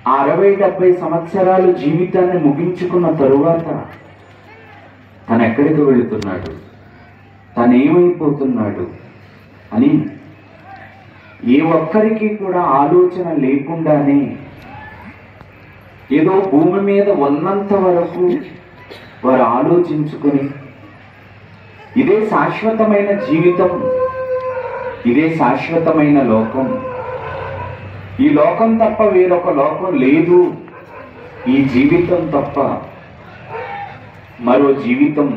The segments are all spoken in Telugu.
60-70 సంవత్సరాలు జీవితాన్ని ముగించుకున్న తరువాత తను ఎక్కడికి వెళుతున్నాడు, తను ఏమైపోతున్నాడు అని ఏ ఒక్కరికి కూడా ఆలోచన లేకుండానే ఏదో భూమి మీద ఉన్నంత వరకు వారు ఆలోచించుకొని ఇదే శాశ్వతమైన జీవితం, ఇదే శాశ్వతమైన లోకం, ఈ లోకం తప్ప వేరొక లోకం లేదు, ఈ జీవితం తప్ప మరో జీవితం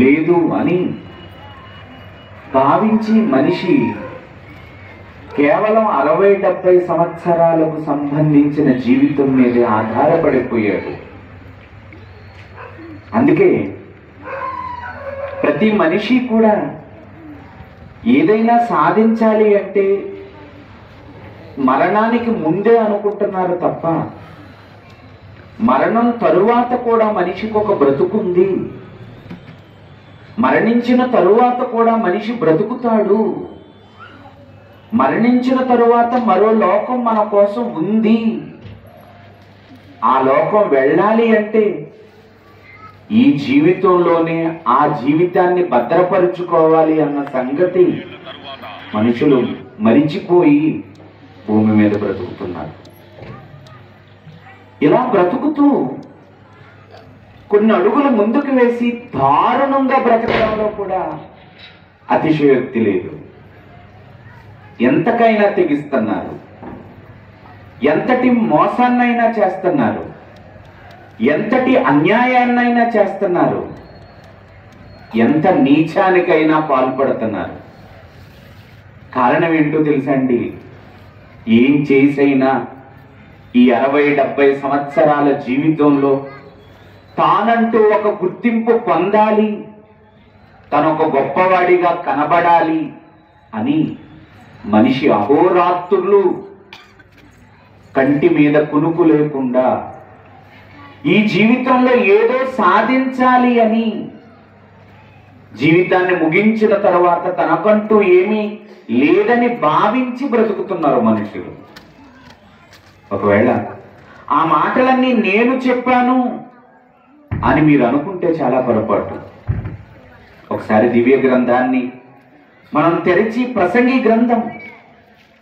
లేదు అని భావించి మనిషి కేవలం 60-70 సంవత్సరాలకు సంబంధించిన జీవితం మీద ఆధారపడిపోయాడు. అందుకే ప్రతి మనిషి కూడా ఏదైనా సాధించాలి అంటే మరణానికి ముందే అనుకుంటున్నారు తప్ప మరణం తరువాత కూడా మనిషికి ఒక బ్రతుకుంది, మరణించిన తరువాత కూడా మనిషి బ్రతుకుతాడు, మరణించిన తరువాత మరో లోకం మన కోసం ఉంది, ఆ లోకం వెళ్ళాలి అంటే ఈ జీవితంలోనే ఆ జీవితాన్ని భద్రపరుచుకోవాలి అన్న సంగతి మనుషులు మరిచిపోయి భూమి మీద బ్రతుకుతున్నారు. ఇలా బ్రతుకుతూ కొన్ని అడుగులు ముందుకు వేసి దారుణంగా బ్రతకడంలో కూడా అతిశయోక్తి లేదు. ఎంతకైనా తెగిస్తున్నారు, ఎంతటి మోసాన్నైనా చేస్తున్నారు, ఎంతటి అన్యాయాన్నైనా చేస్తున్నారు, ఎంత నీచానికైనా పాల్పడుతున్నారు. కారణం ఏంటో తెలుసండి? ఏం చేసైనా ఈ 60-70 సంవత్సరాల జీవితంలో తానంటూ ఒక గుర్తింపు పొందాలి, తనొక గొప్పవాడిగా కనబడాలి అని మనిషి అహోరాత్రులు కంటి మీద కునుకు లేకుండా ఈ జీవితంలో ఏదో సాధించాలి అని జీవితాన్ని ముగించిన తర్వాత తనకంటూ ఏమీ లేదని భావించి బ్రతుకుతున్నారు మనుషులు. ఒకవేళ ఆ మాటలన్నీ నేను చెప్పాను అని మీరు అనుకుంటే చాలా పొరపాటు. ఒకసారి దివ్య గ్రంథాన్ని మనం తెరిచి ప్రసంగి గ్రంథం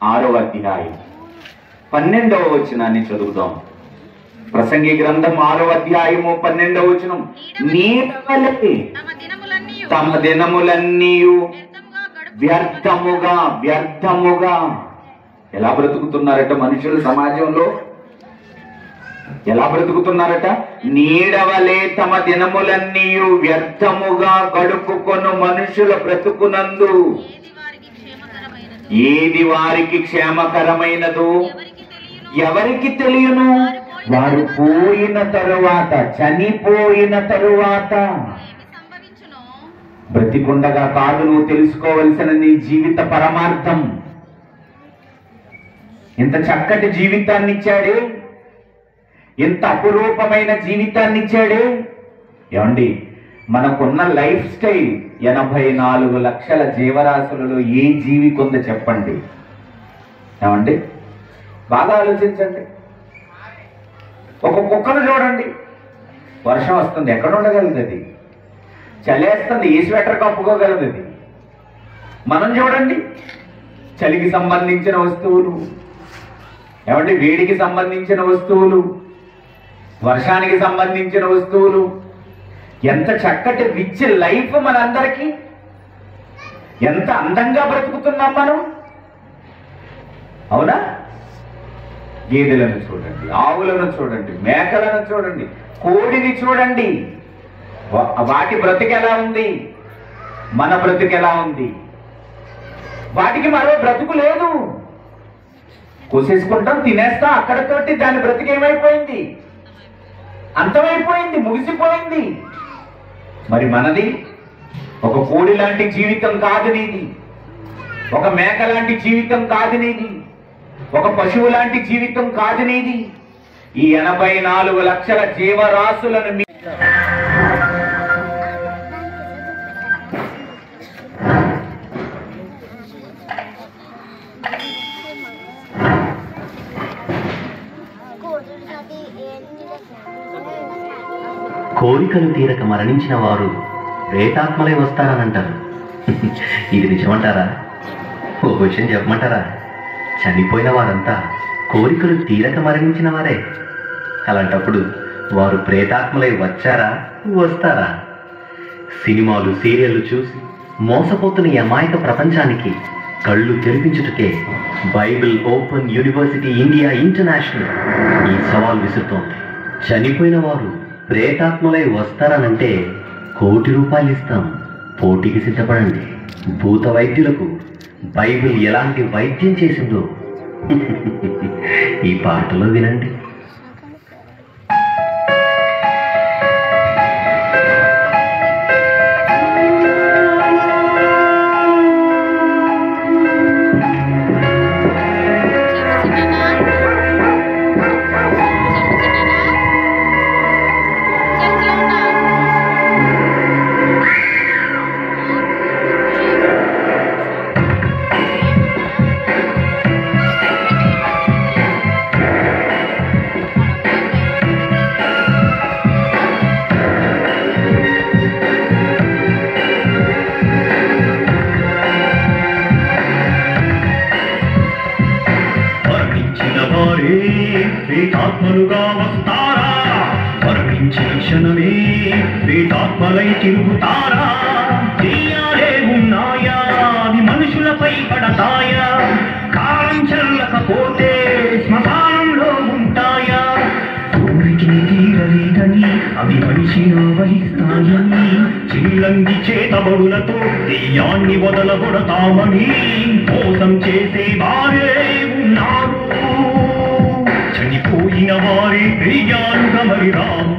6వ అధ్యాయం 12వ వచనాన్ని చదువుదాం. ప్రసంగి గ్రంథం 6వ అధ్యాయము 12వ వచనం. నీడవలే తమ దినములన్నీ వ్యర్థముగా వ్యర్థముగా. ఎలా బ్రతుకుతున్నారట మనుషులు సమాజంలో? ఎలా బ్రతుకుతున్నారట? నీడవలే తమ దినములన్నీ వ్యర్థముగా గడుపుకొను మనుషుల బ్రతుకునందు ఏది వారికి క్షేమకరమైనదో ఎవరికి తెలియను? వారు పోయిన తరువాత, చనిపోయిన తరువాత. బ్రతికుండగా కాదు నువ్వు తెలుసుకోవలసిన నీ జీవిత పరమార్థం. ఇంత చక్కటి జీవితాన్ని ఇచ్చాడే, ఇంత అపురూపమైన జీవితాన్ని ఇచ్చాడే. ఏమండి, మనకున్న లైఫ్ స్టైల్ 84 లక్షల జీవరాశులలో ఏ జీవికి ఉందో చెప్పండి. ఏమండి, బాగా ఆలోచించండి. ఒక కుక్కను చూడండి, వర్షం వస్తుంది, ఎక్కడ ఉండగలదు అది? చలేస్తుంది, ఏ స్వెటర్ కప్పుకోగలదు అది? మనం చూడండి, చలికి సంబంధించిన వస్తువులు, ఏమంటే వేడికి సంబంధించిన వస్తువులు, వర్షానికి సంబంధించిన వస్తువులు, ఎంత చక్కటి రిచ్ లైఫ్ మనందరికీ. ఎంత అందంగా బ్రతుకుతున్నాం మనం, అవునా? గేదెలను చూడండి, ఆవులను చూడండి, మేకలను చూడండి, కోడిని చూడండి. వాటి బ్రతుకు ఎలా ఉంది, మన బ్రతుకు ఎలా ఉంది? వాటికి మరో బ్రతుకు లేదు. కోసేసుకుంటాం, తినేస్తాం, అక్కడతోటి దాని బ్రతుకు ఏమైపోయింది? అంతమైపోయింది, ముగిసిపోయింది. మరి మనది ఒక కోడి లాంటి జీవితం కాదు నీది, ఒక మేక లాంటి జీవితం కాదు నీది, ఒక పశువు లాంటి జీవితం కాదు నీది. ఈ 84 లక్షల జీవరాశులను కోరికలు తీరక మరణించిన వారు ప్రేతాత్మలై వస్తారని అంటారు. ఇది నిజమంటారా? ఓ విషయం చెప్పమంటారా? చనిపోయిన వారంతా కోరికలు తీరక మరణించిన వారే. అలాంటప్పుడు వారు ప్రేతాత్మలై వచ్చారా, వస్తారా? సినిమాలు, సీరియళ్లు చూసి మోసపోతున్న ఈ అమాయక ప్రపంచానికి కళ్ళు తెరిపించుటకే Bible open university India international ఈ సవాల్ విసురుతోంది. చనిపోయిన వారు ప్రేతాత్మలై వస్తారనంటే ₹1,00,00,000 ఇస్తాం, పోటీకి సిద్ధపడండి. భూత వైద్యులకు బైబిల్ ఎలాంటి వైద్యం చేసిందో ఈ పాటలో వినండి. ప్రేతాత్మలుగా వస్తారా? మరణించిన క్షణమే ప్రేతాత్మలై తిరుగుతారా? దెయ్యాలే ఉన్నాయా? అవి మనుషులపై పడతాయా? కాలం చెల్లకపోతే శ్మశానంలో ఉంటాయా? కోరికని తీరలేదని అవి మనిషిని వహిస్తాయని, చిల్లంగి చేతబడులతో దెయ్యాన్ని వదలగొడతామని మోసం చేసే వారే ఉన్నారు. చనిపోయిన వారే దెయ్యాలుగా మరి రాము.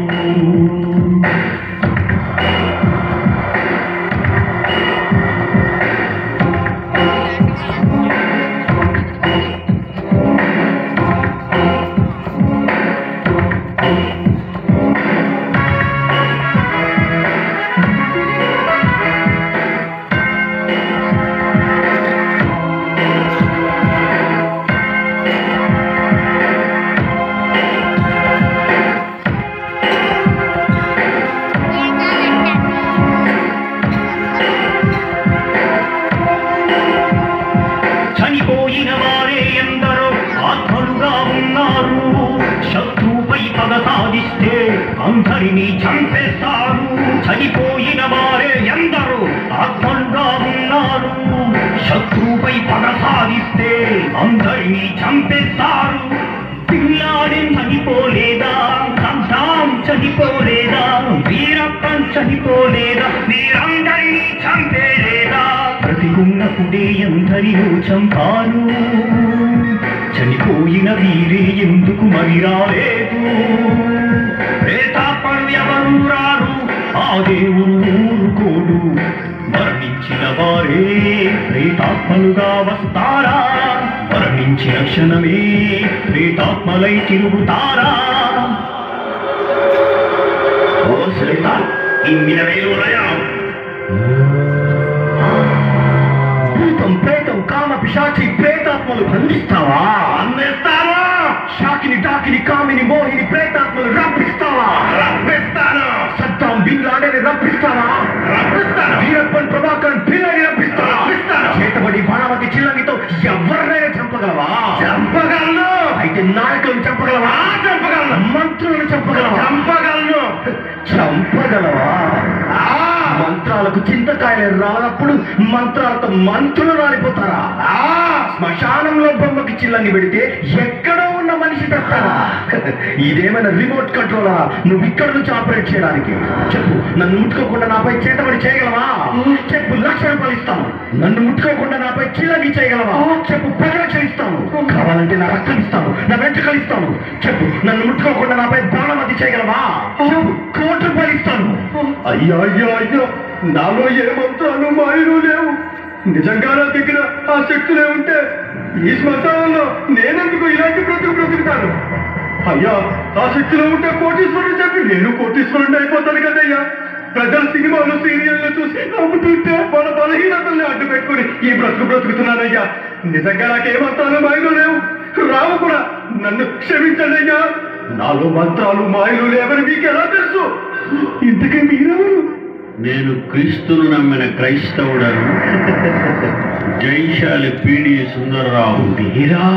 చనిపోయిన వారే ఎందరో ఆత్మలుగా ఉన్నారు. శత్రువుపై పగ సాధిస్తే అందరినీ చంపేస్తారు. చనిపోయిన వారే ఎందరో ఆత్మలుగా ఉన్నారు. శత్రువుపై పగ సాధిస్తే అందరినీ చంపేస్తారు. పిల్లాడే చనిపోలేదా? సద్దాం చనిపోలేదా? వీరప్పన్ చనిపోలేదా? వీరందరినీ చంపేలేదా? బ్రతికున్నప్పుడే ఎందరినో చంపారు. చనిపోయిన వీరే ఎందుకు మరి రాలేదు? ప్రేతాత్మలు ఎవరు రారు, ఆ దేవుడు ఊరుకోడు. మరణించిన వారే ప్రేతాత్మలుగా వస్తారా? మరణించిన క్షణమే ప్రేతాత్మలై తిరుగుతారా? ఓ శ్రీతాన్, ఇన్నిన వేలులయా భూతం, ప్రేతం, కామ, పిశాచి, ప్రేతాత్మలు బంధిస్తావా? అందిస్తావా? షాకిని, టాకిని, కామిని, మోహిని ప్రేతాత్మలు రప్పిస్తావా? రప్పిస్తాను. సద్దాం బిన్ లాడెన్ రప్పిస్తావా? రప్పిస్తాను. వీరప్పన్ ప్రభాకర్ పిల్లని రప్పిస్తావా? రప్పిస్తాను. చేతబడి బాణవతి చిల్లంగితో ఎవరినైనా చంపగలవా? చంపగలను. అయితే నాయకులను చంపగలవా? చంపగలను. మంత్రులను చంపగలవా? చంపగలను. చంపగలవా? మంత్రాలకు చింతకాయలు రానప్పుడు మంత్రాలతో మంత్రులు రాలిపోతారా? శ్మశానంలో బొమ్మకి చిల్లని పెడితే ఎక్కడో ఉన్న మనిషి తెస్తారా? ఇదేమైనా రిమోట్ కంట్రోలా నువ్వు ఇక్కడ నుంచి ఆపరేట్ చేయడానికి? చెప్పు, నన్ను ముట్టుకోకుండా నాపై చేతబడి చేయగలవా? చెప్పు, ₹1,00,000 ఇస్తాను. నన్ను ముట్టుకోకుండా నాపై చిల్లని చేయగలవా? చెప్పు, ₹10,00,000 ఇస్తాను. కావాలంటే నా రక్తం ఇస్తాను, నా వెంట్రుకలు ఇస్తాను. చెప్పు, నన్ను ముట్టుకోకుండా నాపై బాణమతి చేయగలవా? చెప్పు, ₹1,00,00,000 ఇస్తాను. అయ్యో అయ్యో అయ్యో, నాలో ఏ మంత్రాలు మాయలు లేవు. నిజంగా నా దగ్గర ఆ శక్తులే ఉంటే ఈ శ్మశానంలో నేనెందుకు ఇలాంటి బ్రతుకుతాను? అయ్యా, ఆ శక్తిలో ఉంటే కోటీశ్వరుడు చెప్పి నేను కోటీశ్వరుడు అయిపోతాను కదయ్యా. ప్రజల సినిమాలు, సీరియల్లు చూసి నమ్ముతుంటే మన బలహీనతల్ని అడ్డు పెట్టుకుని ఈ బ్రతుకుతున్నానయ్యా. నిజంగా నాకేమంతాను మాయలు లేవు, రావు కూడా. నన్ను క్షమించండి అయ్యా, నాలో మంత్రాలు మాయలు లేవని మీకు ఎలా తెలుసు? ఇంతకీ మీరెవరు? నేను క్రీస్తును నమ్మిన క్రైస్తవుడను జైశాలి పీడి సుందరరావు. మీరా?